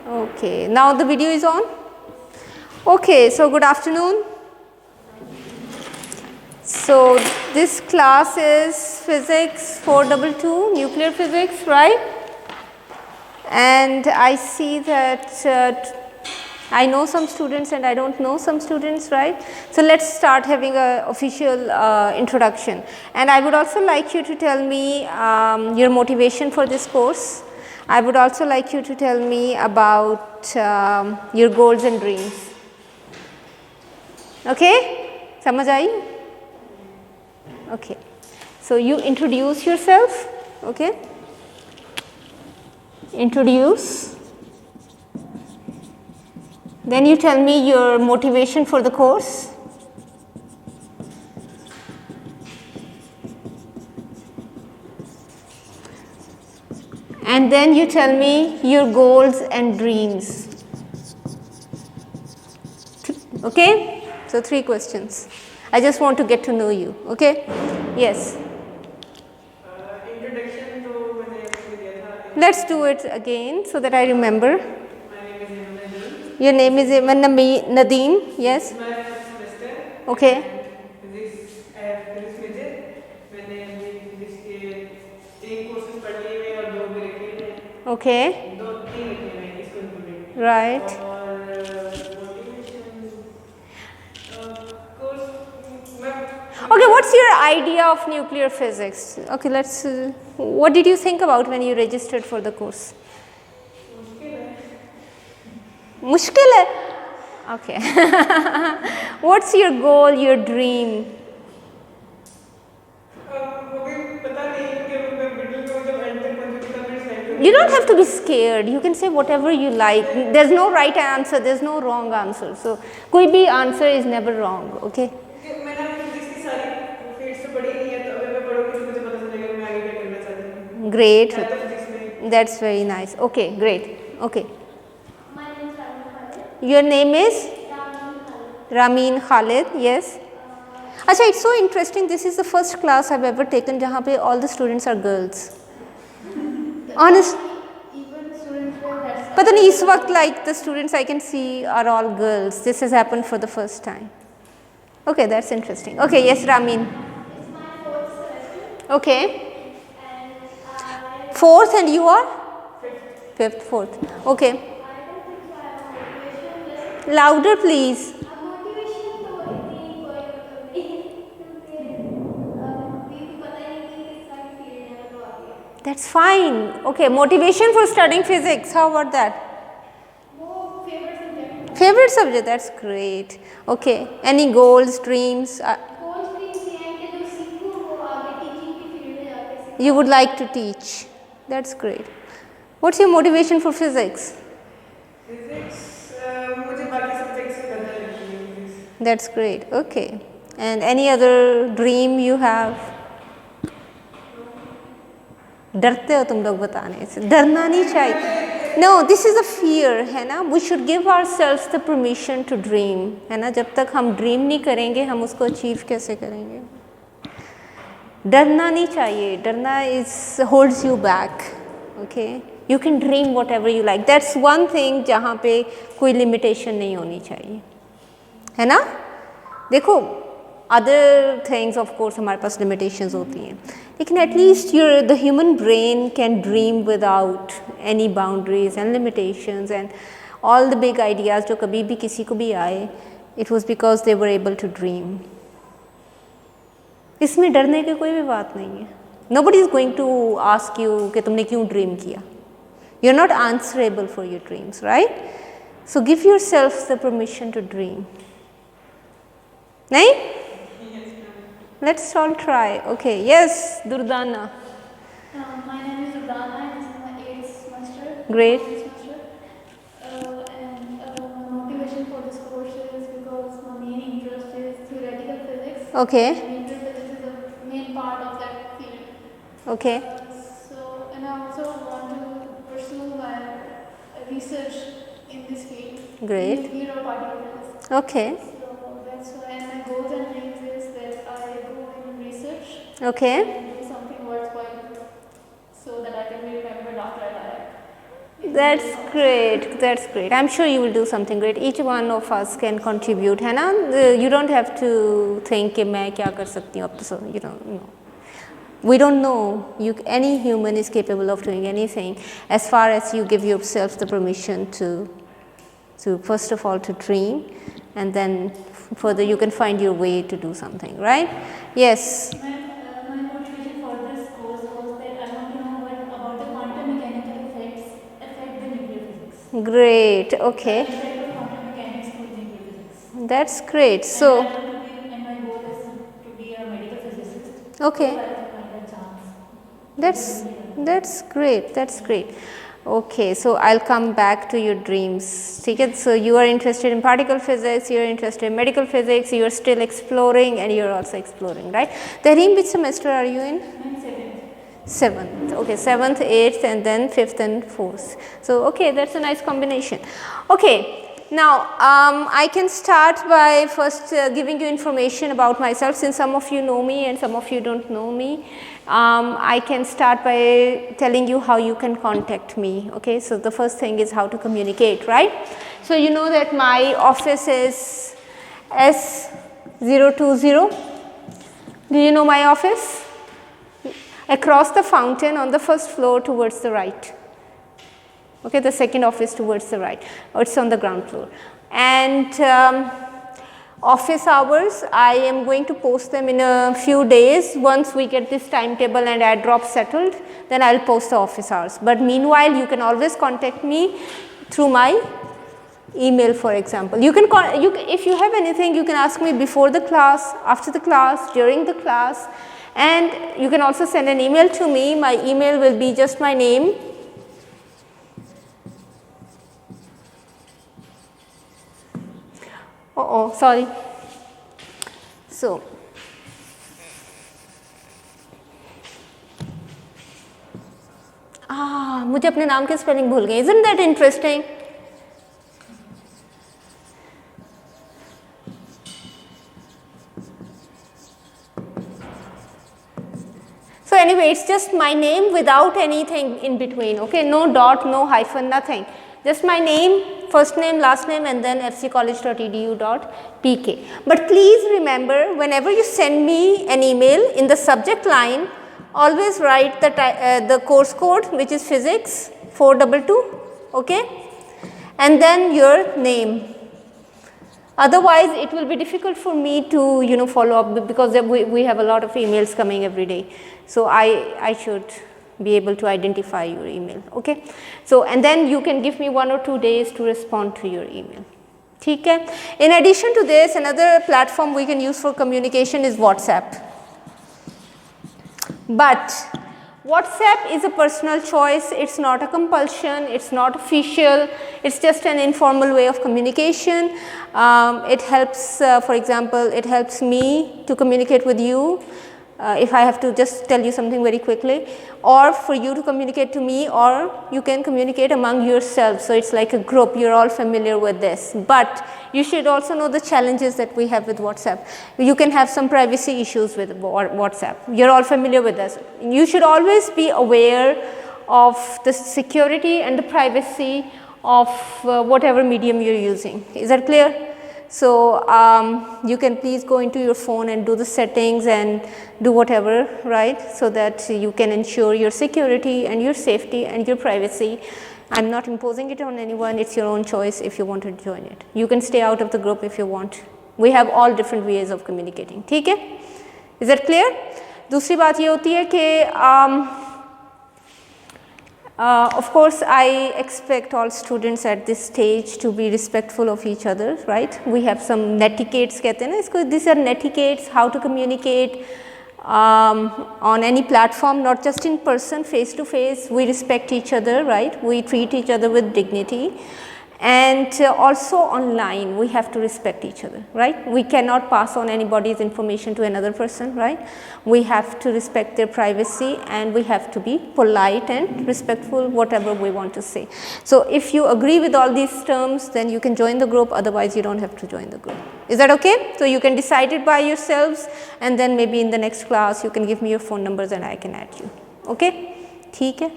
Okay, now the video is on. Okay, so good afternoon. So this class is physics 422, nuclear physics, right? And I see that I know some students and I don't know some students, right? So let's start having a official introduction. And I would also like you to tell me your motivation for this course. I would also like you to tell me about your goals and dreams. Okay? Samajh aayi? Okay. So you introduce yourself, okay? Introduce. Then you tell me your motivation for the course. And then you tell me your goals and dreams. Okay? So 3 questions. I just want to get to know you. Okay? Yes. Introduction to मैंने actually दिया था. Let's do it again so that I remember. My name is Nadeem. Your name is Nadeem. Yes. My first semester. Okay. Physics physics major. मैंने अभी physics के 3 courses पढ़ लिए हैं और 2 भी रखे हैं. Okay. 2-3 रखे हैं इसको included. Right. और motivation course मैं. Okay, what's your idea of nuclear physics? Okay, let's. What did you think about when you registered for the course? मुश्किल है. Okay. What's your goal, your dream? You don't have to be scared. You can say whatever you like. There's no right answer. There's no wrong answer. So, कोई भी answer is never wrong. Okay. मैंने physics की सारी fields तो पढ़ी नहीं है तो अगर मैं पढ़ूंगी तो मुझे पता चलेगा मैं आगे क्या करना चाहती हूँ. Great. मैं तो फिजिक्स में. That's very nice. Okay, great. Okay. My name is Ramin Khalid. Your name is Ramin Khalid. Ramin Khalid. Yes. अच्छा, it's so interesting. This is the first class I've ever taken जहाँ पे all the students are girls. Honest. Even students were that's पता नहीं इस वक्त like the students I can see are all girls. This has happened for the first time. Okay, that's interesting. Okay, yes, Ramin. it's my 4th semester Okay. and I 4th and you are? 5th, 4th. Okay. I don't think so I have motivation just Louder, please. a motivation तो इतनी कोई मतलब नहीं क्योंकि भी पता ही नहीं कि किस साइड फील्ड है तो आगे That's fine. Okay, motivation for studying physics. How about that? वो favourite subject Favorite subject? That's great. Okay. Any goals, dreams? Course भी ये है कि जो सीखूं वो आगे टीचिंग की फील्ड में जाके सीखूं. You would like to teach. That's great. What's your motivation for physics? Physics मुझे बाकी सब्जेक्ट्स से बेहतर लगती है physics. That's great. Okay. And any other dream you have? डरते हो तुम लोग बताने से. डरना नहीं चाहिए. No, this is a fear, है ना. We should give ourselves the permission to dream, है ना. जब तक हम ड्रीम नहीं करेंगे हम उसको अचीव कैसे करेंगे. डरना नहीं चाहिए. डरना is holds you back. Okay. You can dream whatever you like. That's one thing जहाँ पे कोई limitation नहीं होनी चाहिए, है ना. देखो other things of course हमारे पास limitations होती हैं, लेकिन at least the human brain can dream without any boundaries and limitations, and all the big ideas जो कभी भी किसी को भी आए, it was because they were able to dream. इसमें डरने की कोई भी बात नहीं है. Nobody is going to ask you कि तुमने क्यों ड्रीम किया. You're not answerable for your dreams, right? So give yourself the permission to dream. नहीं? Let's all try. Okay. Yes, Durdana. My name is Udana and this is my 8th semester. Great. 8th semester. My motivation for this course is because my main interest is theoretical physics. Okay. Nuclear physics is a main part of that field. Okay. And I also want to pursue my research in this field. Great. Nuclear or particle physics. Okay. So that's why my goals and dreams is that I go in research Okay. and do something worthwhile so that I can be remembered after I die. That's great. That's great. I'm sure you will do something great. Each one of us can contribute, है ना? You don't have to think कि मैं क्या कर सकती हूँ अब तो, you know, no. We don't know. Any human is capable of doing anything as far as you give yourself the permission to first of all to dream, and then further you can find your way to do something, right? Yes. My motivation for this course was that I want to know about the quantum mechanical effects affect the nuclear physics. Great. Okay. The effect of quantum mechanics to nuclear physics. That's great. So. And my goal is to be a medical physicist. Okay. So I have to find a chance. That's great. That's great. Okay, so I'll come back to your dreams. Okay, so you are interested in particle physics, you are interested in medical physics, you are still exploring, and you are also exploring, right? Tahreem, which semester are you in? I'm 7th. 7th. Okay, 7th, 8th, and then 5th and 4th. So, okay, that's a nice combination. Okay. Now, I can start by first giving you information about myself, since some of you know me and some of you don't know me. I can start by telling you how you can contact me. Okay, so the first thing is how to communicate, right? So you know that my office is S020. Do you know my office? Across the fountain on the first floor towards the right. Okay, the second office towards the right, or it's on the ground floor. And office hours, I am going to post them in a few days. Once we get this timetable and airdrop settled, then I'll post the office hours. But meanwhile, you can always contact me through my email, for example. You can if you have anything, you can ask me before the class, after the class, during the class, and you can also send an email to me. My email will be just my name. Sorry. So, मुझे अपने नाम की spelling भूल गई. Isn't that interesting? So anyway, it's just my name without anything in between. Okay, no dot, no hyphen, nothing. Just my name, first name, last name, and then fccollege.edu.pk. But please remember, whenever you send me an email, in the subject line, always write the course code, which is physics 422, okay, and then your name. Otherwise, it will be difficult for me to follow up, because we have a lot of emails coming every day. So I should be able to identify your email, okay. So, and then you can give me 1 or 2 days to respond to your email. Okay. In addition to this, another platform we can use for communication is WhatsApp. But WhatsApp is a personal choice. It's not a compulsion. It's not official. It's just an informal way of communication. It helps, for example, it helps me to communicate with you. If I have to just tell you something very quickly, or for you to communicate to me, or you can communicate among yourselves. So it's like a group, you're all familiar with this. But you should also know the challenges that we have with WhatsApp. You can have some privacy issues with WhatsApp. You're all familiar with this. You should always be aware of the security and the privacy of whatever medium you're using. Is that clear? So you can please go into your phone and do the settings and do whatever, right, so that you can ensure your security and your safety and your privacy. I'm not imposing it on anyone. It's your own choice if you want to join it. You can stay out of the group if you want. We have all different ways of communicating. ठीक है? Is that clear? दूसरी बात ये होती है कि of course, I expect all students at this stage to be respectful of each other, right? We have some netiquettes, कहते हैं ना इसको. These are netiquettes, how to communicate on any platform, not just in person, face to face. We respect each other, right? We treat each other with dignity. And also online, we have to respect each other, right? We cannot pass on anybody's information to another person, right? We have to respect their privacy, and we have to be polite and respectful, whatever we want to say. So if you agree with all these terms, then you can join the group. Otherwise, you don't have to join the group. Is that okay? So you can decide it by yourselves, and then maybe in the next class, you can give me your phone numbers and I can add you. Okay? ठीक है?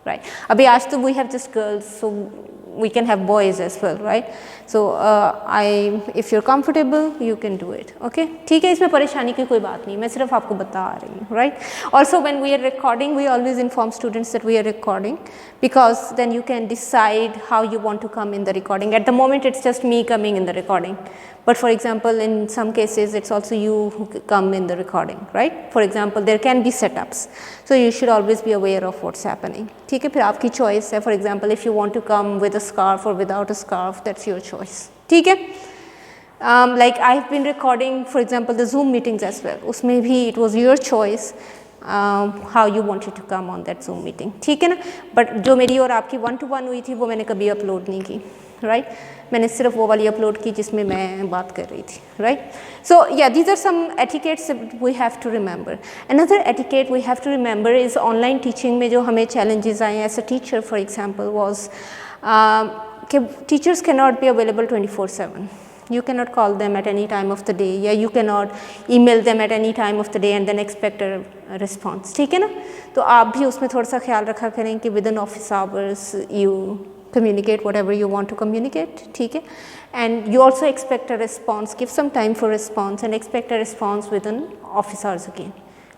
right? Abhi aaj to we have just girls, so we can have boys as well, right? So if you're comfortable, you can do it, okay? ठीक है, इसमें परेशानी की कोई बात नहीं, मैं सिर्फ आपको बता रही हूँ, right? Also when we are recording, we always inform students that we are recording, because then you can decide how you want to come in the recording. At the moment it's just me coming in the recording, but for example in some cases it's also you who come in the recording, right? For example there can be setups, so you should always be aware of what's happening. ठीक है, फिर आपकी choice है. For example if you want to come with a scarf or without a scarf, that's your choice. ठीक है. Like I've been recording for example the Zoom meetings as well, उसमें भी it was your choice how you wanted to come on that Zoom meeting. ठीक है ना. But जो मेरी और आपकी 1-to-1 हुई थी वो मैंने कभी अपलोड नहीं की, right? मैंने सिर्फ वो वाली अपलोड की जिसमें मैं बात कर रही थी, right? So yeah, these are some etiquettes that we have to remember. Another etiquette we have to remember is online teaching में जो हमें challenges आए as a teacher for example was कि teachers cannot be available 24/7. You cannot call them at any time of the day, या you cannot email them at any time of the day and then expect a response. ठीक है ना. तो आप भी उसमें थोड़ा सा ख्याल रखा करें कि within office hours you communicate whatever you want to communicate, ठीक है. And you also expect a response, give some time for response and expect a response within office hours again.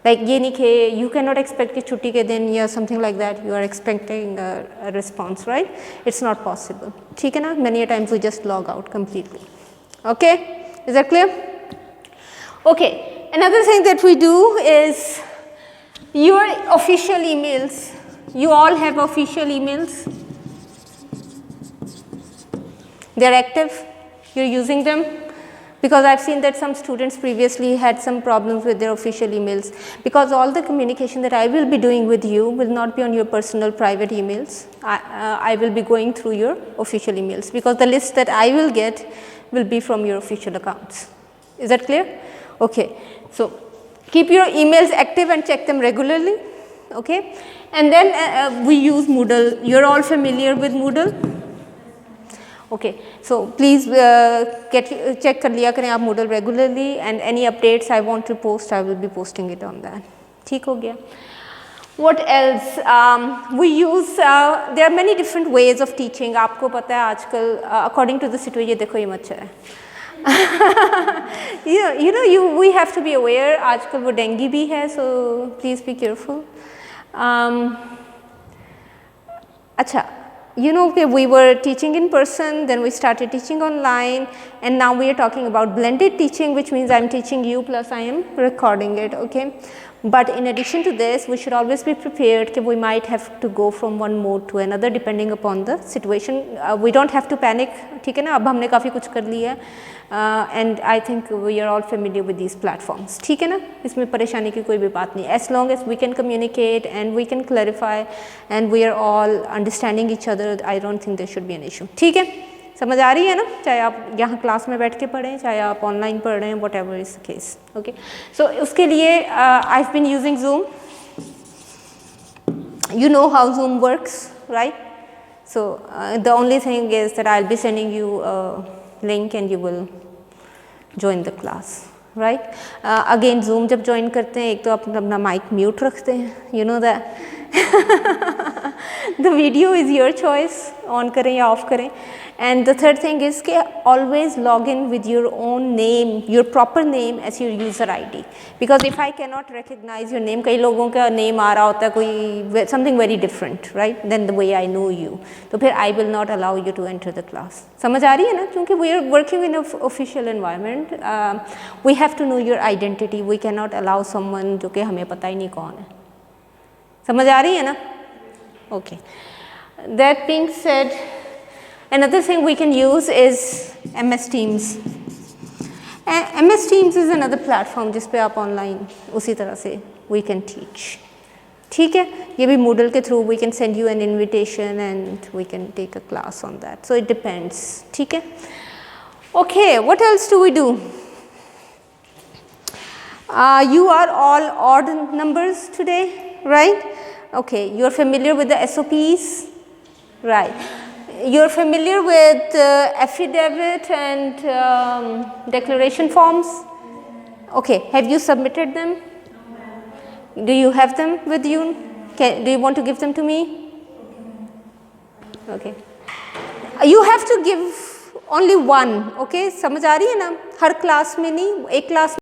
Like ये नहीं कि you cannot expect कि छुट्टी के दिन या something like that you are expecting a response, right? It's not possible. ठीक है ना. Many a times we just log out completely. Okay, is that clear? Okay, another thing that we do is your official emails. You all have official emails. They're active, you're using them, because I've seen that some students previously had some problems with their official emails, because all the communication that I will be doing with you will not be on your personal private emails. I will be going through your official emails, because the list that I will get will be from your official accounts. Is that clear? Okay, so keep your emails active and check them regularly, okay? And then we use Moodle. You're all familiar with Moodle? Okay, so please check कर लिया करें आप Moodle regularly, and any updates I want to post, I will be posting it on that. ठीक हो गया. What else? We use, there are many different ways of teaching. आपको पता है आजकल according to the situation, ये देखो ये मच्छर है. We have to be aware. आजकल वो dengue भी है, so please be careful. अच्छा, you know, okay, we were teaching in person, then we started teaching online, and now we are talking about blended teaching, which means I am teaching you plus I am recording it, okay? But in addition to this, we should always be prepared that we might have to go from one mode to another depending upon the situation. We don't have to panic, ठीक है ना. अब हमने काफ़ी कुछ कर लिया, and I think we are all familiar with these platforms. ठीक है ना. इसमें परेशानी की कोई भी बात नहीं. As long as we can communicate and we can clarify and we are all understanding each other, I don't think there should be an issue. ठीक है. समझ आ रही है ना. चाहे आप यहाँ क्लास में बैठ के पढ़ें, चाहे आप ऑनलाइन पढ़ रहे हैं, whatever is the case. Okay, so उसके लिए I have been using Zoom. You know how Zoom works, right? So the only thing is that I'll be sending you a link and you will join the class, right? Again Zoom जब join करते हैं, एक तो आप अपना mic mute रखते हैं, you know that. The video is your choice, on करें या off करें. And the third thing is कि always log in with your own name, your proper name as your user ID. Because if I cannot recognize your name, कई लोगों का name आ रहा होता है कोई something very different, right? Then the way I know you, तो फिर I will not allow you to enter the class. समझ आ रही है ना? क्योंकि we are working in an official environment. We have to know your identity. We cannot allow someone जो कि हमें पता ही नहीं कौन है. समझ आ रही है ना? Okay. That being said, another thing we can use is MS Teams. MS Teams is another platform जिस पे आप online उसी तरह से we can teach. ठीक है, ये भी Moodle के through we can send you an invitation and we can take a class on that. So it depends. ठीक है. Okay, what else do we do? You are all odd numbers today, right? Okay, you are familiar with the SOPs, right? You're familiar with affidavit and declaration forms? Okay, have you submitted them? Do you have them with you? Do you want to give them to me? Okay, you have to give only one, okay, समझ आ रही है ना, हर class में नहीं, एक class